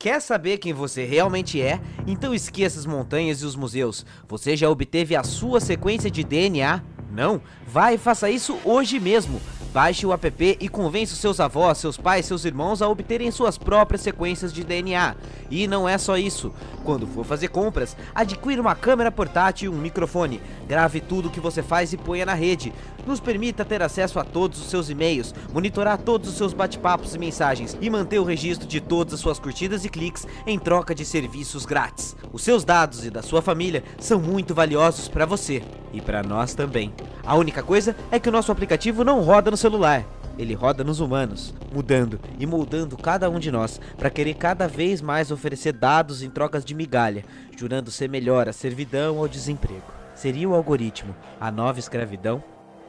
Quer saber quem você realmente é? Então esqueça as montanhas e os museus. Você já obteve a sua sequência de DNA? Não? Vai e faça isso hoje mesmo. Baixe o app e convença os seus avós, seus pais, seus irmãos a obterem suas próprias sequências de DNA. E não é só isso. Quando for fazer compras, adquira uma câmera portátil e um microfone. Grave tudo o que você faz e ponha na rede. Nos permita ter acesso a todos os seus e-mails, monitorar todos os seus bate-papos e mensagens e manter o registro de todas as suas curtidas e cliques em troca de serviços grátis. Os seus dados e da sua família são muito valiosos para você e para nós também. A única coisa é que o nosso aplicativo não roda no celular. Ele roda nos humanos, mudando e moldando cada um de nós para querer cada vez mais oferecer dados em trocas de migalha, jurando ser melhor a servidão ou desemprego. Seria o algoritmo a nova escravidão?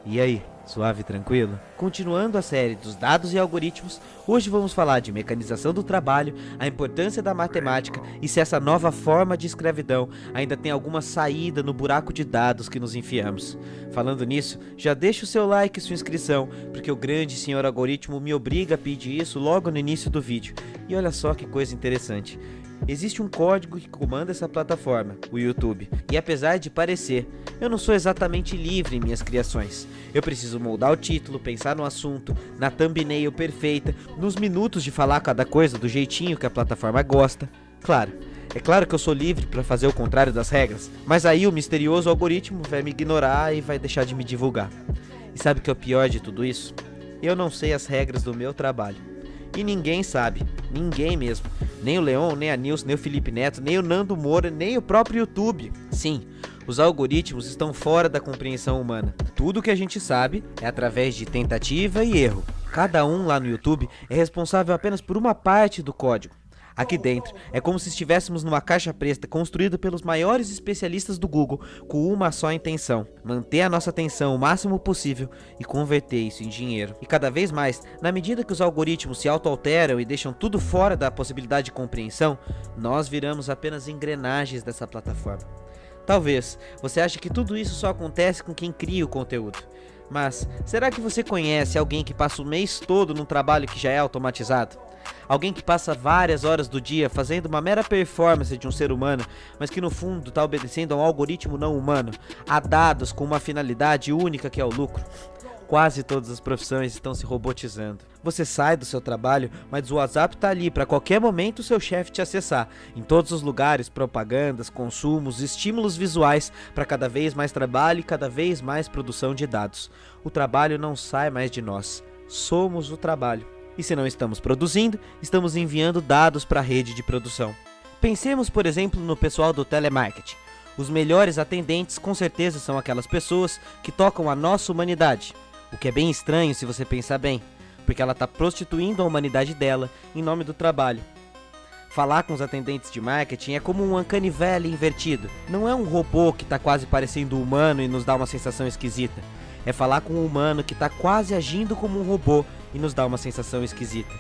E aí, suave e tranquilo? Continuando a série dos dados e algoritmos, hoje vamos falar de mecanização do trabalho, a importância da matemática e se essa nova forma de escravidão ainda tem alguma saída no buraco de dados que nos enfiamos. Falando nisso, já deixa o seu like e sua inscrição, porque o grande senhor algoritmo me obriga a pedir isso logo no início do vídeo. E olha só que coisa interessante. Existe um código que comanda essa plataforma, o YouTube, e apesar de parecer, eu não sou exatamente livre em minhas criações. Eu preciso moldar o título, pensar no assunto, na thumbnail perfeita, nos minutos de falar cada coisa do jeitinho que a plataforma gosta. Claro, é claro que eu sou livre para fazer o contrário das regras, mas aí o misterioso algoritmo vai me ignorar e vai deixar de me divulgar. E sabe o que é o pior de tudo isso? Eu não sei as regras do meu trabalho. E ninguém sabe, ninguém mesmo. Nem o Leon, nem a Nilce, nem o Felipe Neto, nem o Nando Moura, nem o próprio YouTube. Sim, os algoritmos estão fora da compreensão humana. Tudo que a gente sabe é através de tentativa e erro. Cada um lá no YouTube é responsável apenas por uma parte do código. Aqui dentro é como se estivéssemos numa caixa preta construída pelos maiores especialistas do Google com uma só intenção: manter a nossa atenção o máximo possível e converter isso em dinheiro. E cada vez mais, na medida que os algoritmos se auto-alteram e deixam tudo fora da possibilidade de compreensão, nós viramos apenas engrenagens dessa plataforma. Talvez você ache que tudo isso só acontece com quem cria o conteúdo. Mas será que você conhece alguém que passa o mês todo num trabalho que já é automatizado? Alguém que passa várias horas do dia fazendo uma mera performance de um ser humano, mas que no fundo está obedecendo a um algoritmo não humano, a dados com uma finalidade única que é o lucro? Quase todas as profissões estão se robotizando. Você sai do seu trabalho, mas o WhatsApp está ali para qualquer momento o seu chefe te acessar. Em todos os lugares, propagandas, consumos, estímulos visuais para cada vez mais trabalho e cada vez mais produção de dados. O trabalho não sai mais de nós. Somos o trabalho. E se não estamos produzindo, estamos enviando dados para a rede de produção. Pensemos, por exemplo, no pessoal do telemarketing. Os melhores atendentes com certeza são aquelas pessoas que tocam a nossa humanidade. O que é bem estranho se você pensar bem, porque ela está prostituindo a humanidade dela em nome do trabalho. Falar com os atendentes de marketing é como um Uncanny Valley invertido. Não é um robô que está quase parecendo humano e nos dá uma sensação esquisita. É falar com um humano que está quase agindo como um robô e nos dá uma sensação esquisita.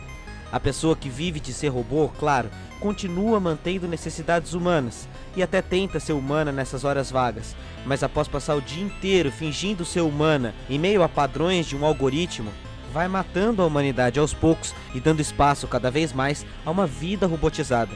A pessoa que vive de ser robô, claro, continua mantendo necessidades humanas e até tenta ser humana nessas horas vagas, mas após passar o dia inteiro fingindo ser humana em meio a padrões de um algoritmo, vai matando a humanidade aos poucos e dando espaço cada vez mais a uma vida robotizada.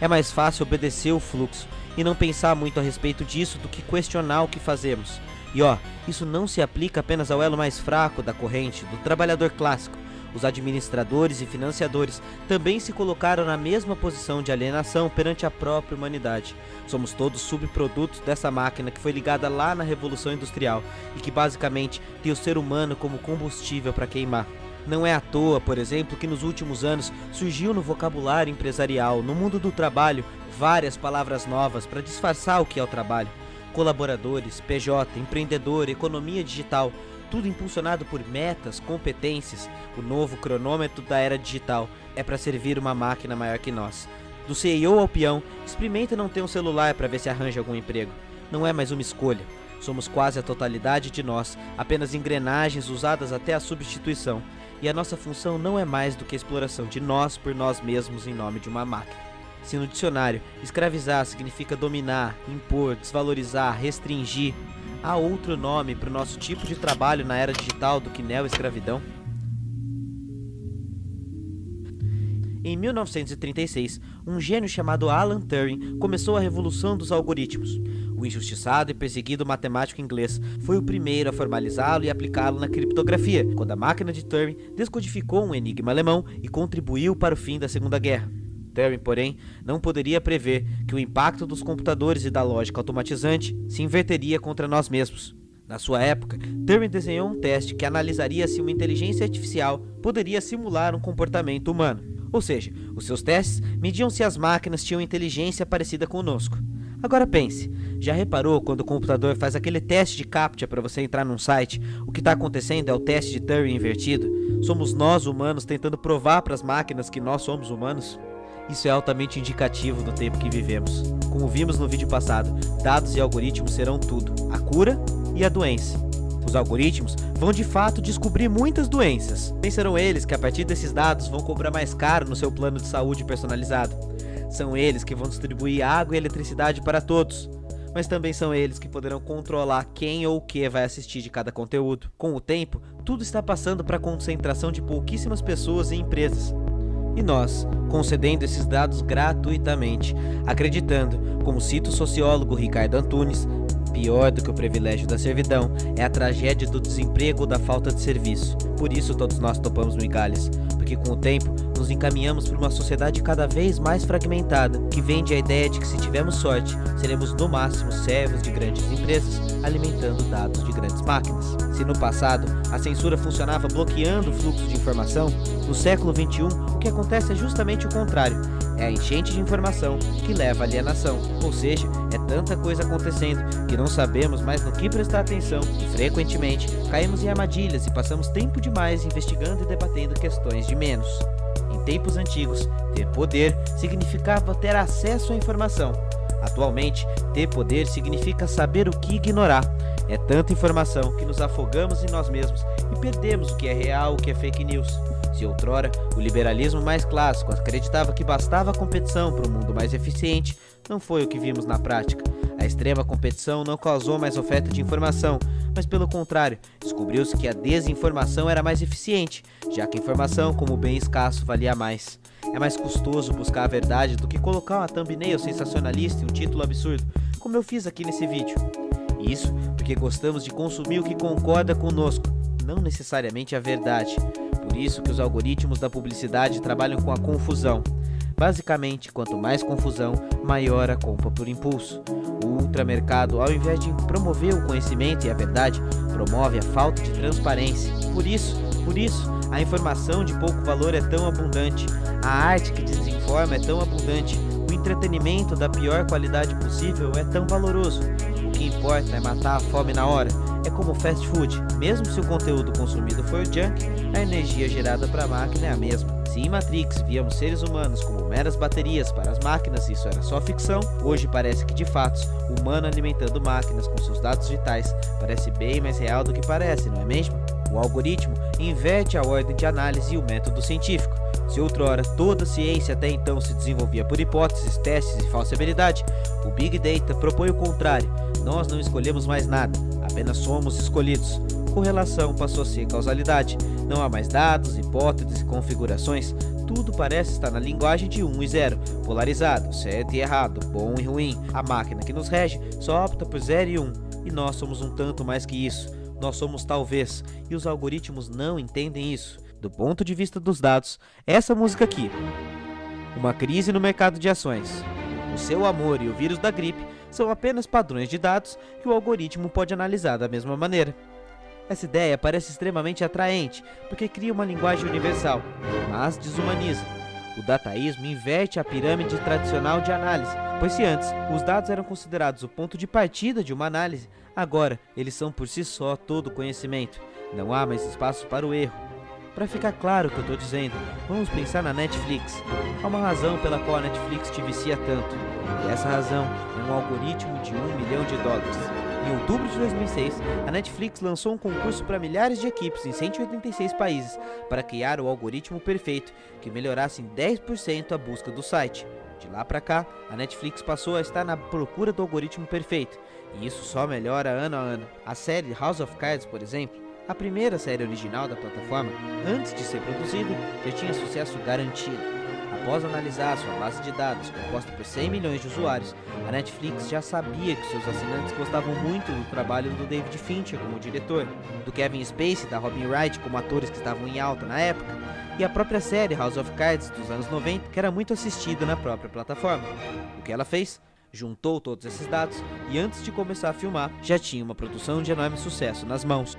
É mais fácil obedecer o fluxo e não pensar muito a respeito disso do que questionar o que fazemos. E isso não se aplica apenas ao elo mais fraco da corrente, do trabalhador clássico. Os administradores e financiadores também se colocaram na mesma posição de alienação perante a própria humanidade. Somos todos subprodutos dessa máquina que foi ligada lá na Revolução Industrial e que basicamente tem o ser humano como combustível para queimar. Não é à toa, por exemplo, que nos últimos anos surgiu no vocabulário empresarial, no mundo do trabalho, várias palavras novas para disfarçar o que é o trabalho. Colaboradores, PJ, empreendedor, economia digital, tudo impulsionado por metas, competências. O novo cronômetro da era digital é para servir uma máquina maior que nós. Do CEO ao peão, experimenta não ter um celular para ver se arranja algum emprego. Não é mais uma escolha. Somos quase a totalidade de nós, apenas engrenagens usadas até a substituição. E a nossa função não é mais do que a exploração de nós por nós mesmos em nome de uma máquina. Se no dicionário escravizar significa dominar, impor, desvalorizar, restringir, há outro nome para o nosso tipo de trabalho na era digital do que neo-escravidão? Em 1936, um gênio chamado Alan Turing começou a revolução dos algoritmos. O injustiçado e perseguido matemático inglês foi o primeiro a formalizá-lo e aplicá-lo na criptografia, quando a máquina de Turing descodificou um enigma alemão e contribuiu para o fim da Segunda Guerra. Turing, porém, não poderia prever que o impacto dos computadores e da lógica automatizante se inverteria contra nós mesmos. Na sua época, Turing desenhou um teste que analisaria se uma inteligência artificial poderia simular um comportamento humano. Ou seja, os seus testes mediam se as máquinas tinham inteligência parecida conosco. Agora pense, já reparou quando o computador faz aquele teste de CAPTCHA para você entrar num site? O que está acontecendo é o teste de Turing invertido? Somos nós humanos tentando provar para as máquinas que nós somos humanos? Isso é altamente indicativo do tempo que vivemos. Como vimos no vídeo passado, dados e algoritmos serão tudo, a cura e a doença. Os algoritmos vão de fato descobrir muitas doenças. Quem serão eles que a partir desses dados vão cobrar mais caro no seu plano de saúde personalizado? São eles que vão distribuir água e eletricidade para todos. Mas também são eles que poderão controlar quem ou o que vai assistir de cada conteúdo. Com o tempo, tudo está passando para a concentração de pouquíssimas pessoas e empresas. E nós, concedendo esses dados gratuitamente, acreditando, como cita o sociólogo Ricardo Antunes, pior do que o privilégio da servidão é a tragédia do desemprego ou da falta de serviço. Por isso todos nós topamos migalhas, porque com o tempo nos encaminhamos para uma sociedade cada vez mais fragmentada, que vende a ideia de que se tivermos sorte, seremos no máximo servos de grandes empresas, alimentando dados de grandes máquinas. Se no passado a censura funcionava bloqueando o fluxo de informação, no século XXI o que acontece é justamente o contrário. É a enchente de informação que leva à alienação, ou seja, é tanta coisa acontecendo que não sabemos mais no que prestar atenção e frequentemente caímos em armadilhas e passamos tempo demais investigando e debatendo questões de menos. Em tempos antigos, ter poder significava ter acesso à informação. Atualmente, ter poder significa saber o que ignorar. É tanta informação que nos afogamos em nós mesmos e perdemos o que é real, o que é fake news. Se outrora o liberalismo mais clássico acreditava que bastava a competição para um mundo mais eficiente, não foi o que vimos na prática. A extrema competição não causou mais oferta de informação, mas pelo contrário, descobriu-se que a desinformação era mais eficiente, já que a informação, como bem escasso, valia mais. É mais custoso buscar a verdade do que colocar uma thumbnail sensacionalista e um título absurdo, como eu fiz aqui nesse vídeo. Isso porque gostamos de consumir o que concorda conosco, não necessariamente a verdade. Por isso que os algoritmos da publicidade trabalham com a confusão. Basicamente, quanto mais confusão, maior a compra por impulso. O ultramercado, ao invés de promover o conhecimento e a verdade, promove a falta de transparência. Por isso, a informação de pouco valor é tão abundante, a arte que desinforma é tão abundante, o entretenimento da pior qualidade possível é tão valoroso. O que importa é matar a fome na hora. É como fast food, mesmo se o conteúdo consumido for junk, a energia gerada para a máquina é a mesma. Se em Matrix víamos seres humanos como meras baterias para as máquinas e isso era só ficção, hoje parece que de fato, o humano alimentando máquinas com seus dados vitais parece bem mais real do que parece, não é mesmo? O algoritmo inverte a ordem de análise e o método científico. Se outrora toda a ciência até então se desenvolvia por hipóteses, testes e falsibilidade, o Big Data propõe o contrário. Nós não escolhemos mais nada, apenas somos escolhidos. Correlação passou a ser causalidade. Não há mais dados, hipóteses e configurações. Tudo parece estar na linguagem de 1 e 0, polarizado, certo e errado, bom e ruim. A máquina que nos rege só opta por 0 e 1, e nós somos um tanto mais que isso. Nós somos talvez, e os algoritmos não entendem isso. Do ponto de vista dos dados, essa música aqui. Uma crise no mercado de ações. O seu amor e o vírus da gripe são apenas padrões de dados que o algoritmo pode analisar da mesma maneira. Essa ideia parece extremamente atraente, porque cria uma linguagem universal, mas desumaniza. O dataísmo inverte a pirâmide tradicional de análise, pois se antes os dados eram considerados o ponto de partida de uma análise, agora eles são por si só todo o conhecimento. Não há mais espaço para o erro. Para ficar claro o que eu estou dizendo, vamos pensar na Netflix. Há uma razão pela qual a Netflix te vicia tanto, e essa razão é um algoritmo de $1 milhão. Em outubro de 2006, a Netflix lançou um concurso para milhares de equipes em 186 países para criar o algoritmo perfeito que melhorasse em 10% a busca do site. De lá para cá, a Netflix passou a estar na procura do algoritmo perfeito, e isso só melhora ano a ano. A série House of Cards, por exemplo, a primeira série original da plataforma, antes de ser produzida, já tinha sucesso garantido. A Após analisar sua base de dados composta por 100 milhões de usuários, a Netflix já sabia que seus assinantes gostavam muito do trabalho do David Fincher como diretor, do Kevin Spacey e da Robin Wright como atores que estavam em alta na época, e a própria série House of Cards dos anos 90, que era muito assistida na própria plataforma. O que ela fez? Juntou todos esses dados e antes de começar a filmar, já tinha uma produção de enorme sucesso nas mãos.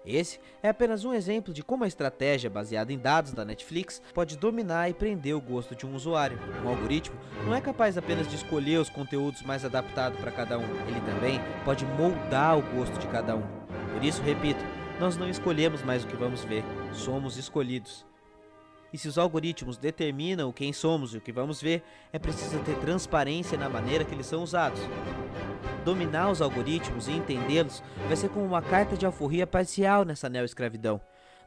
Esse é apenas um exemplo de como a estratégia baseada em dados da Netflix pode dominar e prender o gosto de um usuário. Um algoritmo não é capaz apenas de escolher os conteúdos mais adaptados para cada um, ele também pode moldar o gosto de cada um. Por isso, repito, nós não escolhemos mais o que vamos ver, somos escolhidos. E se os algoritmos determinam quem somos e o que vamos ver, é preciso ter transparência na maneira que eles são usados. Dominar os algoritmos e entendê-los vai ser como uma carta de alforria parcial nessa neo-escravidão.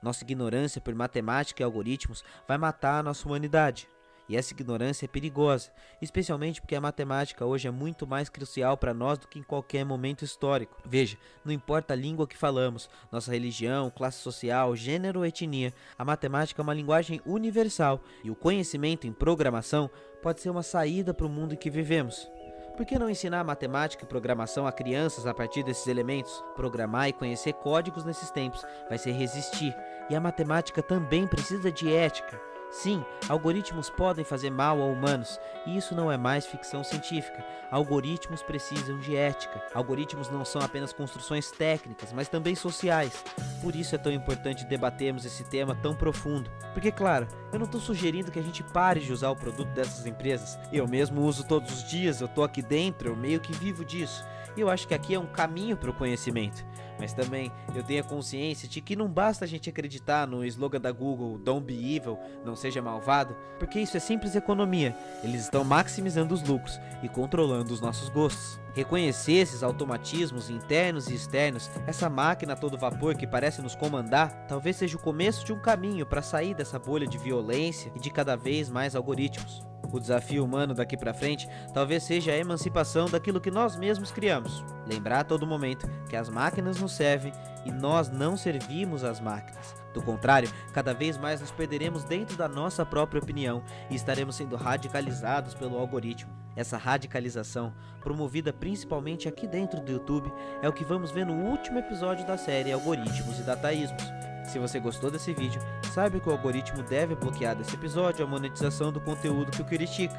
Nossa ignorância por matemática e algoritmos vai matar a nossa humanidade. E essa ignorância é perigosa, especialmente porque a matemática hoje é muito mais crucial para nós do que em qualquer momento histórico. Veja, não importa a língua que falamos, nossa religião, classe social, gênero ou etnia, a matemática é uma linguagem universal e o conhecimento em programação pode ser uma saída para o mundo em que vivemos. Por que não ensinar matemática e programação a crianças a partir desses elementos? Programar e conhecer códigos nesses tempos vai ser resistir, e a matemática também precisa de ética. Sim, algoritmos podem fazer mal a humanos, e isso não é mais ficção científica. Algoritmos precisam de ética. Algoritmos não são apenas construções técnicas, mas também sociais. Por isso é tão importante debatermos esse tema tão profundo. Porque, claro, eu não estou sugerindo que a gente pare de usar o produto dessas empresas. Eu mesmo uso todos os dias, eu estou aqui dentro, eu meio que vivo disso. E eu acho que aqui é um caminho para o conhecimento. Mas também eu tenho a consciência de que não basta a gente acreditar no slogan da Google, Don't be evil, não seja malvado, porque isso é simples economia. Eles estão maximizando os lucros e controlando os nossos gostos. Reconhecer esses automatismos internos e externos, essa máquina a todo vapor que parece nos comandar, talvez seja o começo de um caminho para sair dessa bolha de violência e de cada vez mais algoritmos. O desafio humano daqui pra frente talvez seja a emancipação daquilo que nós mesmos criamos. Lembrar a todo momento que as máquinas nos servem e nós não servimos às máquinas. Do contrário, cada vez mais nos perderemos dentro da nossa própria opinião e estaremos sendo radicalizados pelo algoritmo. Essa radicalização, promovida principalmente aqui dentro do YouTube, é o que vamos ver no último episódio da série Algoritmos e Dataísmos. Se você gostou desse vídeo, saiba que o algoritmo deve bloquear desse episódio a monetização do conteúdo que o critica.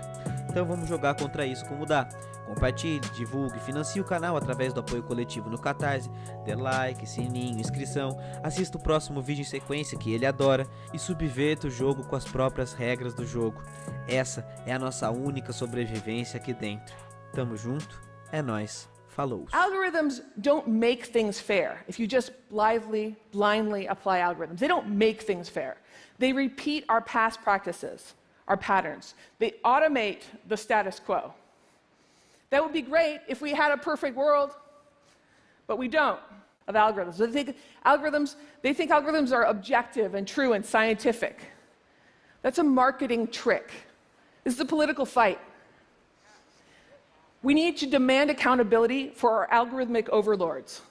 Então vamos jogar contra isso como dá. Compartilhe, divulgue, financie o canal através do apoio coletivo no Catarse, dê like, sininho, inscrição, assista o próximo vídeo em sequência que ele adora e subverta o jogo com as próprias regras do jogo. Essa é a nossa única sobrevivência aqui dentro. Tamo junto, é nóis. Falou. Algorithms don't make things fair if you just blindly apply algorithms. They don't make things fair. They repeat our past practices, our patterns. They automate the status quo. That would be great if we had a perfect world, but we don't of algorithms. They think algorithms are objective and true and scientific. That's a marketing trick. This is a political fight. We need to demand accountability for our algorithmic overlords.